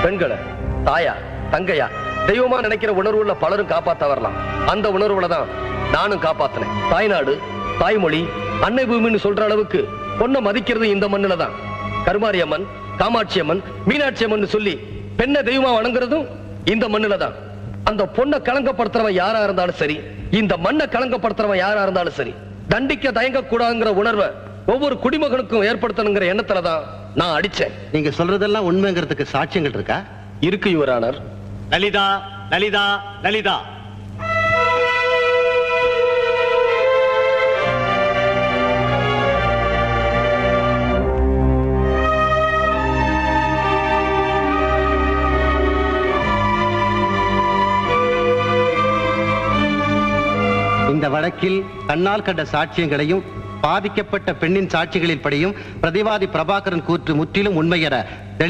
பெண்களை தாயா தங்கையா தெய்வமா நினைக்கிற உணர்வு உள்ள பலரும் காப்பாத்த வரலாம். அந்த உணர்வுல தான் நானும் காப்பாத்தினேன். தாய்நாடு தாய்மொழி அன்னை பூமின்னு சொல்ற அளவுக்கு பொண்ணை மதிக்கிறது இந்த மண்ணுல தான். கருமாரி அம்மன் காமாட்சி அம்மன் மீனாட்சி அம்மன் சொல்லி பெண்ணை தெய்வமா வணங்குறதும் இந்த மண்ணுல தான். அந்த பொண்ணை களங்கப்படுத்துறவன் யாரா இருந்தாலும் சரி, இந்த மண்ணை களங்கப்படுத்துறவன் யாரா இருந்தாலும் சரி, தண்டிக்க தயங்க கூடாதுங்கிற உணர்வை ஒவ்வொரு குடிமகனுக்கும் ஏற்படுத்தணுங்கிற எண்ணத்துலதான் நான் அடிச்சேன். நீங்க சொல்றதெல்லாம் உண்மைங்கிறதுக்கு சாட்சியங்கள் இருக்கா? இருக்கு யுவர் ஆனர். லலிதா லலிதா லலிதா இந்த வழக்கில் கண்ணால் கண்ட சாட்சியங்களையும் பாதிக்கப்பட்ட பெண்ணின் சாட்சிகளின் படியும் பிரதிவாதி பிரபாகரன் கூற்று முற்றிலும் உண்மை என